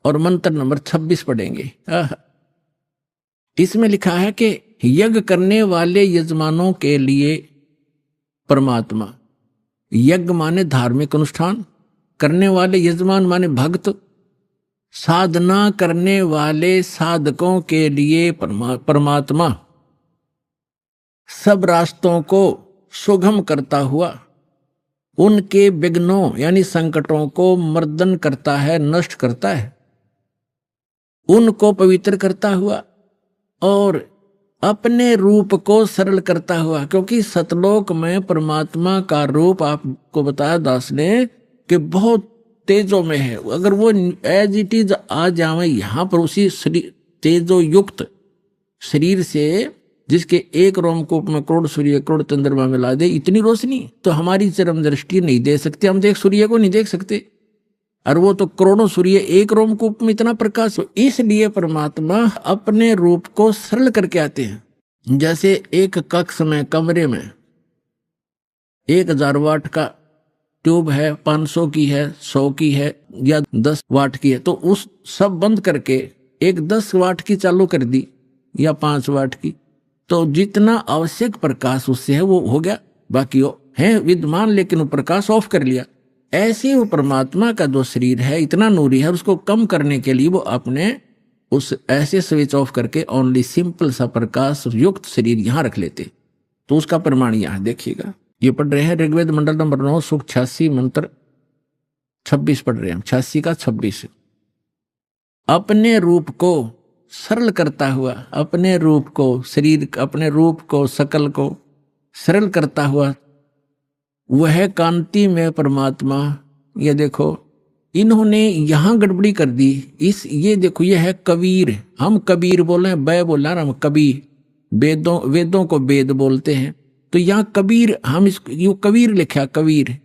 और मंत्र नंबर 26 पढ़ेंगे। इसमें लिखा है कि यज्ञ करने वाले यजमानों के लिए परमात्मा, यज्ञ माने धार्मिक अनुष्ठान, करने वाले यजमान माने भक्त, साधना करने वाले साधकों के लिए परमात्मा सब रास्तों को सुगम करता हुआ उनके विघ्नों यानी संकटों को मर्दन करता है, नष्ट करता है, उनको पवित्र करता हुआ और अपने रूप को सरल करता हुआ। क्योंकि सतलोक में परमात्मा का रूप आपको बताया दास ने कि बहुत तेजों में है। अगर वो एज इट इज आ जावे यहां पर उसी तेजो युक्त शरीर से, जिसके एक रोमकूप में करोड़ सूर्य करोड़ चंद्रमा मिला दे, इतनी रोशनी तो हमारी चरम दृष्टि नहीं दे सकती। हम देख सूर्य को नहीं देख सकते, और वो तो करोड़ों सूर्य एक रोमकूप में इतना प्रकाश। इसलिए परमात्मा अपने रूप को सरल करके आते हैं। जैसे एक कक्ष में, कमरे में 1000 वाट का ट्यूब है, 500 की है, 100 की है या 10 वाट की है, तो उस सब बंद करके एक 10 वाट की चालू कर दी या 5 वाट की, तो जितना आवश्यक प्रकाश उससे है वो हो गया, बाकी वो है विद्यमान, लेकिन वो प्रकाश ऑफ कर लिया। ऐसे वो परमात्मा का जो शरीर है इतना नूरी है, उसको कम करने के लिए वो अपने उस ऐसे स्विच ऑफ करके ओनली सिंपल सा प्रकाश युक्त शरीर यहां रख लेते। तो उसका प्रमाण यहां देखिएगा, ये पढ़ रहे हैं ऋग्वेद मंडल नंबर 9 सूक्त 86 मंत्र 26 पढ़ रहे हैं, 86 का 26। अपने रूप को सरल करता हुआ, अपने रूप को, शरीर अपने रूप को, सकल को सरल करता हुआ वह कांति में परमात्मा। ये देखो इन्होंने यहां गड़बड़ी कर दी। ये देखो ये है कबीर, हम कबीर बोले, बै बोला हम कबीर, वेदों को वेद बोलते हैं, तो यहां कबीर हम इसको कबीर लिखा, कबीर।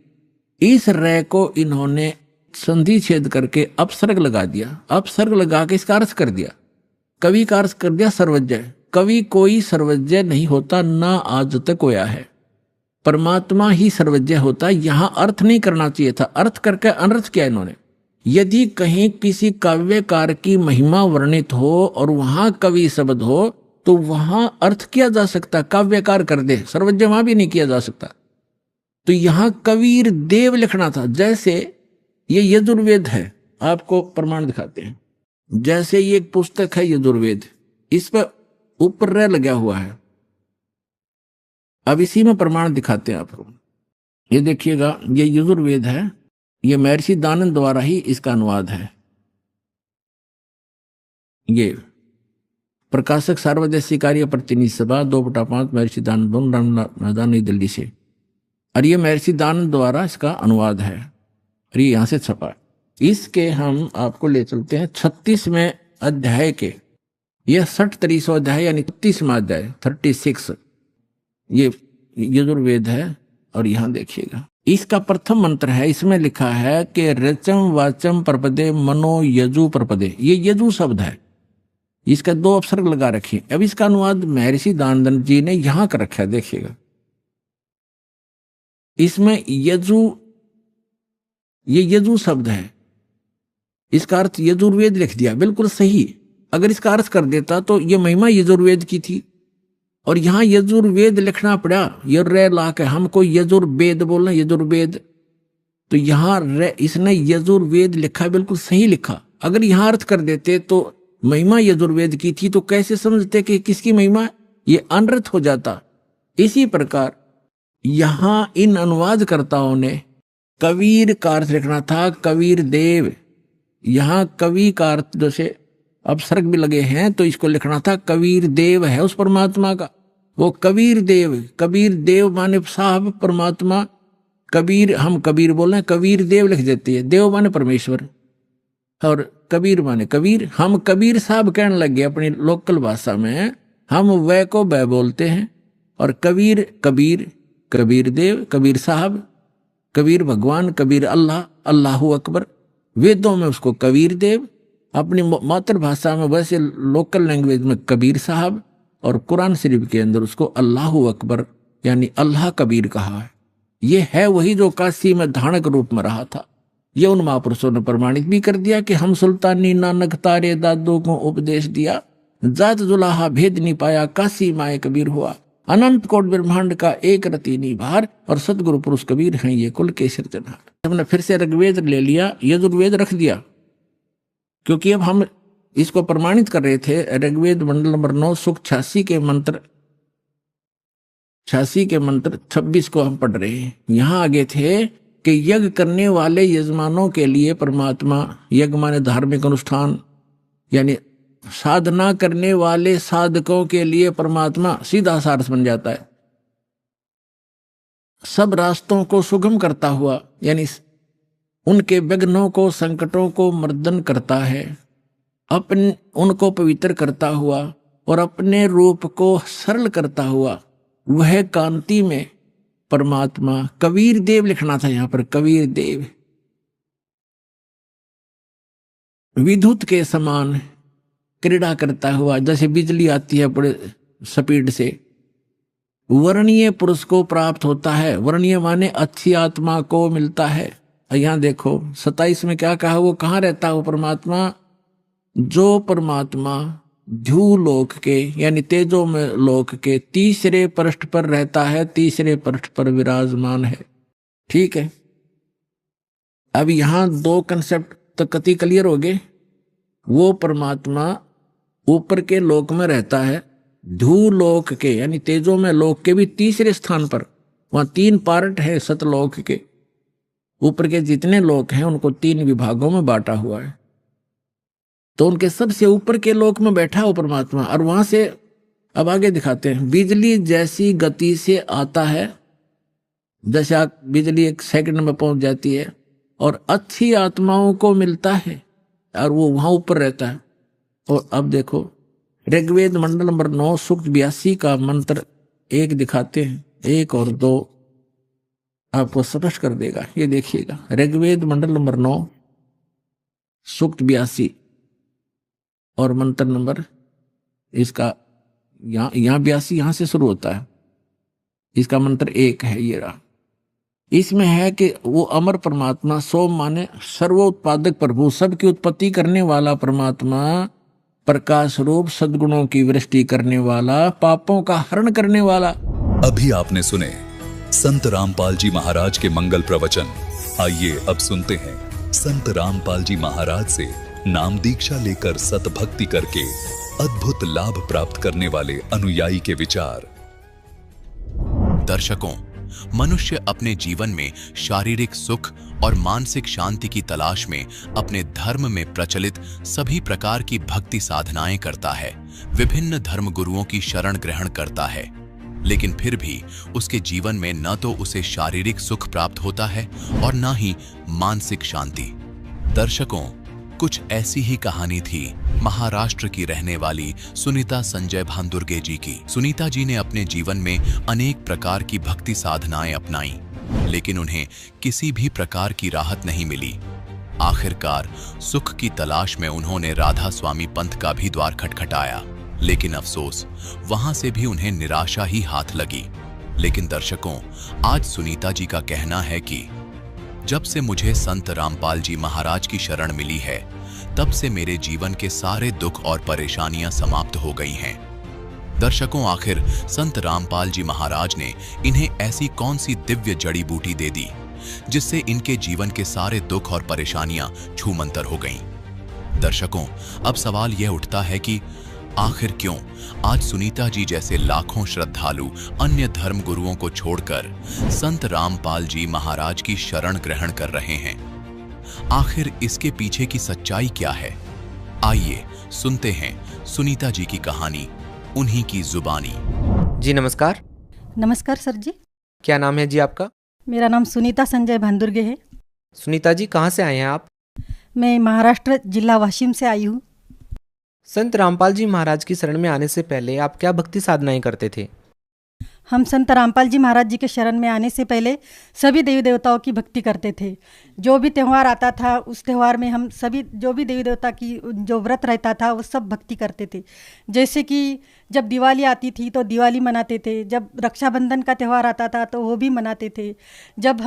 इस रै को इन्होंने संधि छेद करके अपसर्ग लगा दिया, अपसर्ग लगा के इसका अर्थ कर दिया, कवि का अर्थ कर दिया सर्वज्ञ। कवि कोई सर्वज्ञ नहीं होता, ना आज तक होया है, परमात्मा ही सर्वज्ञ होता। यहां अर्थ नहीं करना चाहिए था, अर्थ करके अनर्थ किया इन्होंने। यदि कहीं किसी काव्यकार की महिमा वर्णित हो और वहां कवि शब्द हो तो वहां अर्थ किया जा सकता, काव्यकार कर दे, सर्वज्ञ वहां भी नहीं किया जा सकता। तो यहां कबीर देव लिखना था। जैसे ये यजुर्वेद है, आपको प्रमाण दिखाते हैं। जैसे ये एक पुस्तक है यजुर्वेद, इस पर ऊपर रे लगा हुआ है। अब इसी में प्रमाण दिखाते हैं आपको। ये देखिएगा, ये यजुर्वेद है, ये महर्षि दानंद द्वारा ही इसका अनुवाद है। ये प्रकाशक सार्वदेशी कार्य प्रतिनिधि सभा 2/5 महर्षि दानंद नई दिल्ली से, और ये महर्षि दानंद द्वारा इसका अनुवाद है और ये यहां से छपा है। इसके हम आपको ले चलते हैं 36वें अध्याय के, यह 63 अध्याय यानी 33वां अध्याय 36, ये यजुर्वेद है। और यहां देखिएगा इसका प्रथम मंत्र है, इसमें लिखा है कि रचम वाचम प्रपदे मनो यजु प्रपदे, ये यजु शब्द है, इसका 2 अपसर्ग लगा रखिए। अब इसका अनुवाद महर्षि दानंद जी ने यहां कर रखा है, देखिएगा इसमें यजु, ये यजु शब्द है, इसका अर्थ यजुर्वेद लिख दिया, बिल्कुल सही। अगर इसका अर्थ कर देता तो ये महिमा यजुर्वेद की थी, और यहां यजुर्वेद लिखना पड़ा, ये रे ला के हमको यजुर्वेद बोलना, यजुर्वेद, तो यहां इसने यजुर्वेद लिखा, बिल्कुल सही लिखा। अगर यहां अर्थ कर देते तो महिमा यजुर्वेद की थी, तो कैसे समझते कि किसकी महिमा, ये अनर्थ हो जाता। इसी प्रकार यहां इन अनुवादकर्ताओं ने कबीर का अर्थ लिखना था, कबीर देव। यहां कवि का अर्थ जैसे अपसर्ग भी लगे हैं, तो इसको लिखना था कबीर देव है उस परमात्मा का, वो कबीर देव। कबीर देव माने साहब परमात्मा, कबीर हम कबीर बोल रहे हैं, कबीर देव लिख देती है, देव माने परमेश्वर और कबीर माने कबीर। हम कबीर साहब कहने लगे अपनी लोकल भाषा में, हम वह को वह बोलते हैं, और कबीर कबीर, कबीर देव, कबीर साहब, कबीर भगवान, कबीर अल्लाह, अल्लाहू अकबर। वेदों में उसको कबीर देव, अपनी मातृभाषा में वैसे लोकल लैंग्वेज में कबीर साहब, और कुरान शरीफ के अंदर उसको अल्लाहू अकबर यानी अल्लाह कबीर कहा है। ये है वही जो काशी में धानक रूप में रहा था, ये उन महापुरुषों ने प्रमाणित भी कर दिया कि हम सुल्तानी नानक तारे दादों को उपदेश दिया, जात जुलाहा भेद नहीं पाया, काशी माए कबीर हुआ, अनंत कोट ब्रह्मांड का एक रति निभार, और सदगुरु पुरुष कबीर हैं ये कुल के सिरजनहार। हमने फिर से ऋग्वेद ले लिया, यजुर्वेद रख दिया, क्योंकि अब हम इसको प्रमाणित कर रहे थे। ऋग्वेद मंडल नंबर 9 सूक्त 86 के मंत्र 26 को हम पढ़ रहे हैं। यहां आगे थे कि यज्ञ करने वाले यजमानों के लिए परमात्मा, यज्ञ माने धार्मिक अनुष्ठान, यानी साधना करने वाले साधकों के लिए परमात्मा सीधा सारस बन जाता है। सब रास्तों को सुगम करता हुआ, यानी उनके विघ्नों को, संकटों को मर्दन करता है, अपने उनको पवित्र करता हुआ और अपने रूप को सरल करता हुआ, वह कांति में परमात्मा कबीर देव लिखना था यहां पर, कबीर देव विद्युत के समान क्रीड़ा करता हुआ, जैसे बिजली आती है बड़े स्पीड से, वर्णीय पुरुष को प्राप्त होता है। वर्णीय माने अच्छी आत्मा को मिलता है। यहां देखो 27 में क्या कहा, वो कहां रहता है वो परमात्मा? जो परमात्मा ध्रुव लोक के, यानी तेजो में लोक के तीसरे पृष्ठ पर रहता है, तीसरे पृष्ठ पर विराजमान है। ठीक है, अब यहां 2 कंसेप्ट तो कति क्लियर हो गए। वो परमात्मा ऊपर के लोक में रहता है, ध्रुव लोक के यानी तेजो में लोक के भी तीसरे स्थान पर। वहां 3 पार्ट है सतलोक के, ऊपर के जितने लोक हैं उनको 3 विभागों में बांटा हुआ है। तो उनके सबसे ऊपर के लोक में बैठा हो परमात्मा, और वहां से अब आगे दिखाते हैं, बिजली जैसी गति से आता है, जैसे आप बिजली 1 सेकंड में पहुंच जाती है, और अच्छी आत्माओं को मिलता है, और वो वहां ऊपर रहता है। और अब देखो ऋग्वेद मंडल नंबर 9 सूक्त 82 का मंत्र 1 दिखाते हैं, 1 और 2 आपको स्पष्ट कर देगा। ये देखिएगा, ऋग्वेद मंडल नंबर 9 सूक्त 82 और मंत्र नंबर इसका यहाँ 82 यहां से शुरू होता है, इसका मंत्र 1 है ये रहा। इसमें है कि वो अमर परमात्मा, सोम माने सर्वोत्पादक प्रभु, सबकी उत्पत्ति करने वाला परमात्मा, प्रकाश रूप सद्गुणों की वृष्टि करने वाला, पापों का हरण करने वाला। अभी आपने सुने संत रामपाल जी महाराज के मंगल प्रवचन। आइए अब सुनते हैं संत रामपाल जी महाराज से नाम दीक्षा लेकर सतभक्ति करके अद्भुत लाभ प्राप्त करने वाले अनुयायी के विचार। दर्शकों, मनुष्य अपने जीवन में शारीरिक सुख और मानसिक शांति की तलाश में अपने धर्म में प्रचलित सभी प्रकार की भक्ति साधनाएं करता है, विभिन्न धर्म गुरुओं की शरण ग्रहण करता है, लेकिन फिर भी उसके जीवन में न तो उसे शारीरिक सुख प्राप्त होता है और न ही मानसिक शांति। दर्शकों, कुछ ऐसी ही कहानी थी महाराष्ट्र की रहने वाली सुनीता संजय भांदुर्गे जी की। सुनीता जी ने अपने जीवन में अनेक प्रकार की भक्ति साधनाएं अपनाई, लेकिन उन्हें किसी भी प्रकार की राहत नहीं मिली। आखिरकार सुख की तलाश में उन्होंने राधा स्वामी पंथ का भी द्वार खटखटाया, लेकिन अफसोस वहां से भी उन्हें निराशा ही हाथ लगी। लेकिन दर्शकों, आज सुनीता जी का कहना है कि जब से मुझे संत रामपाल जी महाराज की शरण मिली है, तब से मेरे जीवन के सारे दुख और परेशानियां समाप्त हो गई हैं। दर्शकों, आखिर संत रामपाल जी महाराज ने इन्हें ऐसी कौन सी दिव्य जड़ी बूटी दे दी जिससे इनके जीवन के सारे दुख और परेशानियां छूमंतर हो गईं? दर्शकों, अब सवाल यह उठता है कि आखिर क्यों आज सुनीता जी जैसे लाखों श्रद्धालु अन्य धर्म गुरुओं को छोड़कर संत रामपाल जी महाराज की शरण ग्रहण कर रहे हैं? आखिर इसके पीछे की सच्चाई क्या है? आइए सुनते हैं सुनीता जी की कहानी, उन्हीं की जुबानी। जी नमस्कार। नमस्कार सर जी। क्या नाम है जी आपका? मेरा नाम सुनीता संजय भांदुर्गे है। सुनीता जी, कहाँ से आए हैं आप? मैं महाराष्ट्र जिला वाशिम से आई हूँ। संत रामपाल जी महाराज की शरण में आने से पहले आप क्या भक्ति साधनाएं करते थे? हम संत रामपाल जी महाराज जी के शरण में आने से पहले सभी देवी देवताओं की भक्ति करते थे। जो भी त्यौहार आता था उस त्यौहार में हम सभी जो भी देवी देवता की जो व्रत रहता था वो सब भक्ति करते थे। जैसे कि जब दिवाली आती थी तो दिवाली मनाते थे, जब रक्षाबंधन का त्यौहार आता था तो वो भी मनाते थे, जब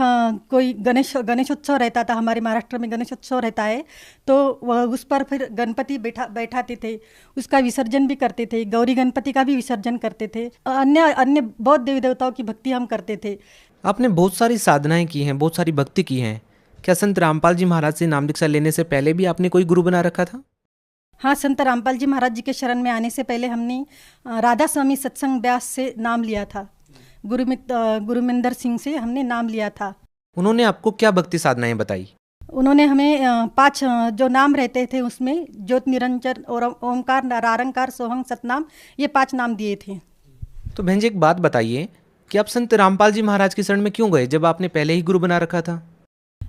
कोई गणेशोत्सव रहता था, हमारे महाराष्ट्र में गणेशोत्सव रहता है तो वह उस पर फिर गणपति बैठाते थे, उसका विसर्जन भी करते थे, गौरी गणपति का भी विसर्जन करते थे, अन्य अन्य बहुत देवी देवताओं की भक्ति हम करते थे। आपने बहुत सारी साधनाएं की हैं, बहुत सारी भक्ति की हैं। क्या संत रामपाल जी महाराज से नाम दीक्षा लेने से पहले भी आपने कोई गुरु बना रखा था? हाँ, संत रामपाल जी महाराज जी के शरण में आने से पहले हमने राधा स्वामी सत्संग व्यास से नाम लिया था। गुरुमिंदर सिंह से हमने नाम लिया था। उन्होंने आपको क्या भक्ति साधनाएं बताई? उन्होंने हमें 5 जो नाम रहते थे उसमें ज्योत निरंजन और ओमकार नारंकार सोहंग सतनाम, ये 5 नाम दिए थे। तो बहन जी एक बात बताइए कि आप संत रामपाल जी महाराज की शरण में क्यों गए जब आपने पहले ही गुरु बना रखा था?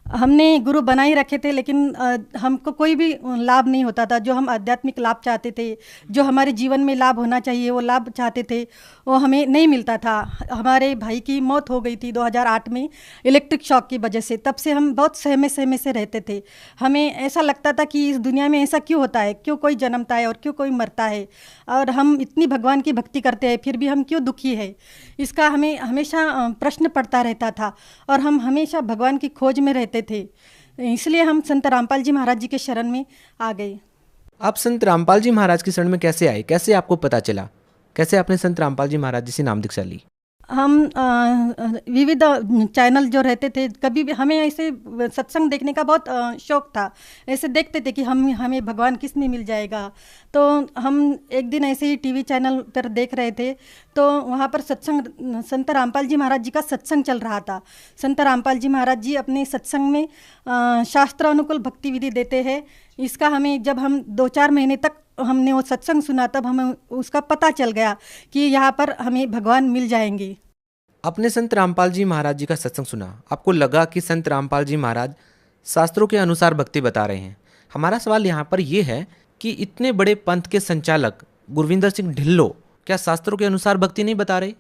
हमने गुरु बना ही रखे थे, लेकिन हमको कोई भी लाभ नहीं होता था। जो हम आध्यात्मिक लाभ चाहते थे, जो हमारे जीवन में लाभ होना चाहिए वो लाभ चाहते थे, वो हमें नहीं मिलता था। हमारे भाई की मौत हो गई थी 2008 में इलेक्ट्रिक शॉक की वजह से। तब से हम बहुत सहमे से रहते थे। हमें ऐसा लगता था कि इस दुनिया में ऐसा क्यों होता है, क्यों कोई जन्मता है और क्यों कोई मरता है, और हम इतनी भगवान की भक्ति करते हैं फिर भी हम क्यों दुखी है। इसका हमें हमेशा प्रश्न पड़ता रहता था और हम हमेशा भगवान की खोज में रहते थे। इसलिए हम संत रामपाल जी महाराज जी के शरण में आ गए। आप संत रामपाल जी महाराज की शरण में कैसे आए? कैसे आपको पता चला? कैसे आपने संत रामपाल जी महाराज जी से नाम दीक्षा ली? हम विविध चैनल जो रहते थे, कभी भी हमें ऐसे सत्संग देखने का बहुत शौक था। ऐसे देखते थे कि हमें भगवान किस में मिल जाएगा। तो हम एक दिन ऐसे ही टीवी चैनल पर देख रहे थे तो वहाँ पर सत्संग संत रामपाल जी महाराज जी का सत्संग चल रहा था। संत रामपाल जी महाराज जी अपने सत्संग में शास्त्र अनुकूल भक्ति विधि देते हैं। इसका हमें जब हम 2-4 महीने तक हमने वो सत्संग सुना तब हमें उसका पता चल गया कि यहाँ पर हमें भगवान मिल जाएंगे। आपने संत रामपाल जी महाराज जी का सत्संग सुना, आपको लगा कि संत रामपाल जी महाराज शास्त्रों के अनुसार भक्ति बता रहे हैं। हमारा सवाल यहाँ पर यह है कि इतने बड़े पंथ के संचालक गुरविंदर सिंह ढिल्लो क्या शास्त्रों के अनुसार भक्ति नहीं बता रहे?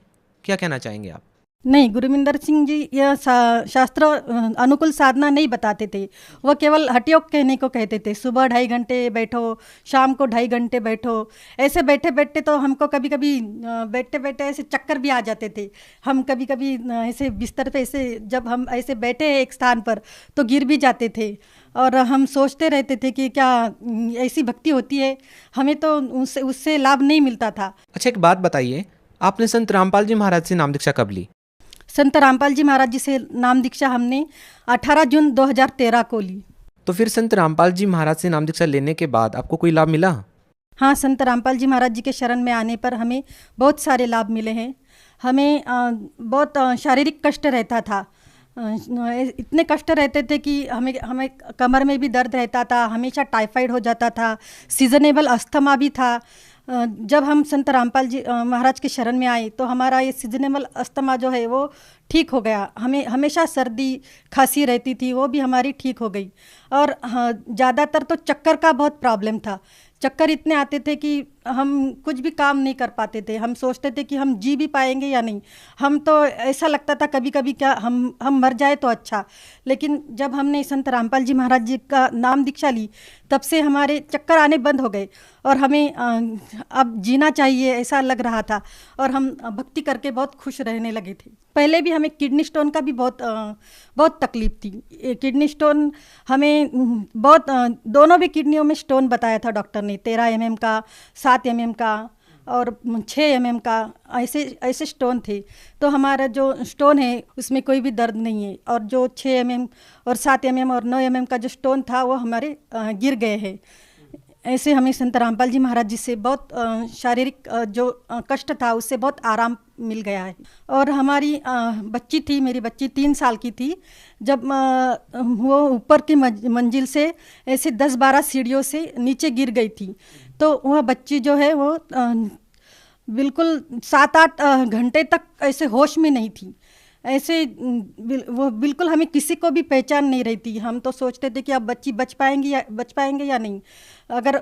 क्या कहना चाहेंगे आप? नहीं, गुरविंदर सिंह जी यह शास्त्र अनुकूल साधना नहीं बताते थे। वह केवल हठयोग कहने को कहते थे। सुबह 2.5 घंटे बैठो, शाम को 2.5 घंटे बैठो। ऐसे बैठे बैठे तो हमको कभी कभी बैठते बैठे ऐसे चक्कर भी आ जाते थे। हम कभी कभी ऐसे बिस्तर पे ऐसे जब हम ऐसे बैठे हैं एक स्थान पर तो गिर भी जाते थे और हम सोचते रहते थे कि क्या ऐसी भक्ति होती है, हमें तो उससे लाभ नहीं मिलता था। अच्छा एक बात बताइए, आपने संत रामपाल जी महाराज से नाम दीक्षा कब ली? संत रामपाल जी महाराज जी से नाम दीक्षा हमने 18 जून 2013 को ली। तो फिर संत रामपाल जी महाराज से नाम दीक्षा लेने के बाद आपको कोई लाभ मिला? हाँ, संत रामपाल जी महाराज जी के शरण में आने पर हमें बहुत सारे लाभ मिले हैं। हमें बहुत शारीरिक कष्ट रहता था। इतने कष्ट रहते थे कि हमें कमर में भी दर्द रहता था, हमेशा टाइफाइड हो जाता था, सीजनेबल अस्थमा भी था। जब हम संत रामपाल जी महाराज के शरण में आए तो हमारा ये सीजनेबल अस्थमा जो है वो ठीक हो गया। हमें हमेशा सर्दी खांसी रहती थी, वो भी हमारी ठीक हो गई। और हाँ, ज़्यादातर तो चक्कर का बहुत प्रॉब्लम था। चक्कर इतने आते थे कि हम कुछ भी काम नहीं कर पाते थे। हम सोचते थे कि हम जी भी पाएंगे या नहीं। हम तो ऐसा लगता था कभी कभी क्या हम मर जाए तो अच्छा। लेकिन जब हमने संत रामपाल जी महाराज जी का नाम दीक्षा ली तब से हमारे चक्कर आने बंद हो गए और हमें अब जीना चाहिए ऐसा लग रहा था और हम भक्ति करके बहुत खुश रहने लगे थे। पहले भी हमें किडनी स्टोन का भी बहुत तकलीफ थी। किडनी स्टोन हमें बहुत दोनों भी किडनियों में स्टोन बताया था डॉक्टर ने। 13 mm का, 7 mm का और 6 mm का ऐसे स्टोन थे। तो हमारा जो स्टोन है उसमें कोई भी दर्द नहीं है और जो 6 mm और 7 mm और 9 mm का जो स्टोन था वो हमारे गिर गए हैं। ऐसे हमें संत रामपाल जी महाराज जी से बहुत शारीरिक जो कष्ट था उससे बहुत आराम मिल गया है। और हमारी बच्ची थी, मेरी बच्ची 3 साल की थी, जब वो ऊपर की मंजिल से ऐसे 10-12 सीढ़ियों से नीचे गिर गई थी। तो वह बच्ची जो है वो बिल्कुल 7-8 घंटे तक ऐसे होश में नहीं थी। ऐसे वो बिल्कुल हमें किसी को भी पहचान नहीं रही थी। हम तो सोचते थे कि अब बच्ची बच पाएंगे या नहीं। अगर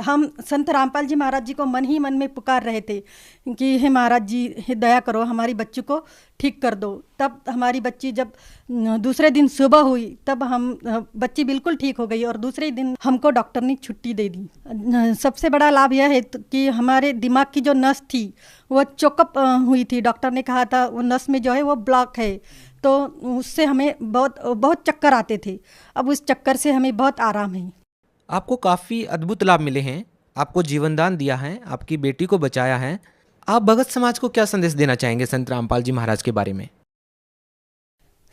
हम संत रामपाल जी महाराज जी को मन ही मन में पुकार रहे थे कि हे महाराज जी, हे दया करो, हमारी बच्ची को ठीक कर दो। तब हमारी बच्ची जब दूसरे दिन सुबह हुई तब बच्ची बिल्कुल ठीक हो गई और दूसरे दिन हमको डॉक्टर ने छुट्टी दे दी। सबसे बड़ा लाभ यह है कि हमारे दिमाग की जो नस थी वो चोकअप हुई थी। डॉक्टर ने कहा था वो नस में जो है वो ब्लॉक है, तो उससे हमें बहुत चक्कर आते थे। अब उस चक्कर से हमें बहुत आराम है। आपको काफ़ी अद्भुत लाभ मिले हैं, आपको जीवनदान दिया है, आपकी बेटी को बचाया है। आप भगत समाज को क्या संदेश देना चाहेंगे संत रामपाल जी महाराज के बारे में?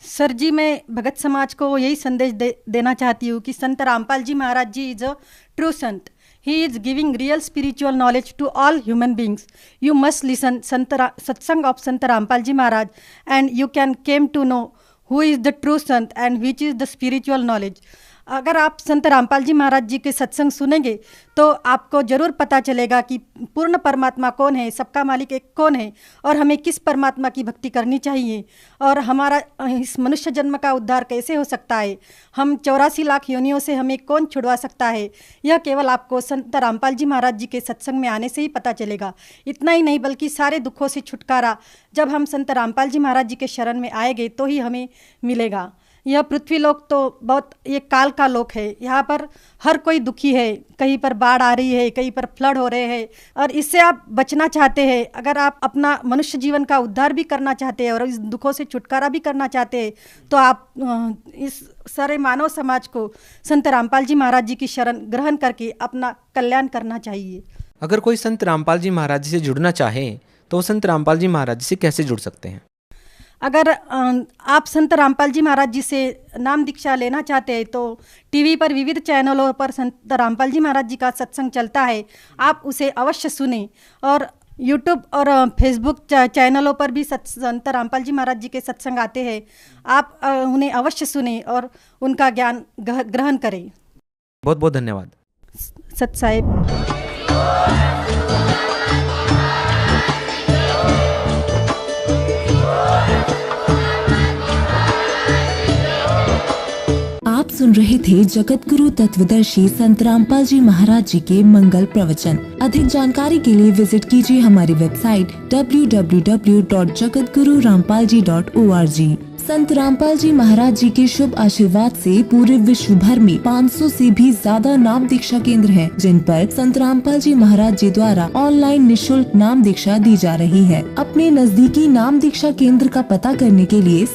सर जी, मैं भगत समाज को यही संदेश देना चाहती हूँ कि Sant Rampal ji Maharaj ji is a true Sant. He is giving real spiritual knowledge to all human beings. You must listen satsang of Sant Rampal ji Maharaj and you can came to know who is the true Sant and which is the spiritual knowledge. अगर आप संत रामपाल जी महाराज जी के सत्संग सुनेंगे तो आपको ज़रूर पता चलेगा कि पूर्ण परमात्मा कौन है, सबका मालिक एक कौन है और हमें किस परमात्मा की भक्ति करनी चाहिए और हमारा इस मनुष्य जन्म का उद्धार कैसे हो सकता है, हम 84 लाख योनियों से हमें कौन छुड़वा सकता है। यह केवल आपको संत रामपाल जी महाराज जी के सत्संग में आने से ही पता चलेगा। इतना ही नहीं बल्कि सारे दुखों से छुटकारा जब हम संत रामपाल जी महाराज जी के शरण में आएंगे तो ही हमें मिलेगा। यह पृथ्वी लोक तो बहुत ये काल का लोक है। यहाँ पर हर कोई दुखी है, कहीं पर बाढ़ आ रही है, कहीं पर फ्लड हो रहे हैं और इससे आप बचना चाहते हैं। अगर आप अपना मनुष्य जीवन का उद्धार भी करना चाहते हैं और इस दुखों से छुटकारा भी करना चाहते हैं तो आप इस सारे मानव समाज को संत रामपाल जी महाराज जी की शरण ग्रहण करके अपना कल्याण करना चाहिए। अगर कोई संत रामपाल जी महाराज जी से जुड़ना चाहे तो संत रामपाल जी महाराज जी से कैसे जुड़ सकते हैं? अगर आप संत रामपाल जी महाराज जी से नाम दीक्षा लेना चाहते हैं तो टीवी पर विविध चैनलों पर संत रामपाल जी महाराज जी का सत्संग चलता है, आप उसे अवश्य सुने। और यूट्यूब और फेसबुक चैनलों पर भी संत रामपाल जी महाराज जी के सत्संग आते हैं, आप उन्हें अवश्य सुने और उनका ज्ञान ग्रहण करें। बहुत बहुत धन्यवाद सत साहेब। आप सुन रहे थे जगत गुरु तत्वदर्शी संत रामपाल जी महाराज जी के मंगल प्रवचन। अधिक जानकारी के लिए विजिट कीजिए हमारी वेबसाइट www.jagatgururampalji.org। संत रामपाल जी महाराज जी के शुभ आशीर्वाद से पूरे विश्व भर में 500 से भी ज्यादा नाम दीक्षा केंद्र हैं, जिन पर संत रामपाल जी महाराज जी द्वारा ऑनलाइन निःशुल्क नाम दीक्षा दी जा रही है। अपने नजदीकी नाम दीक्षा केंद्र का पता करने के लिए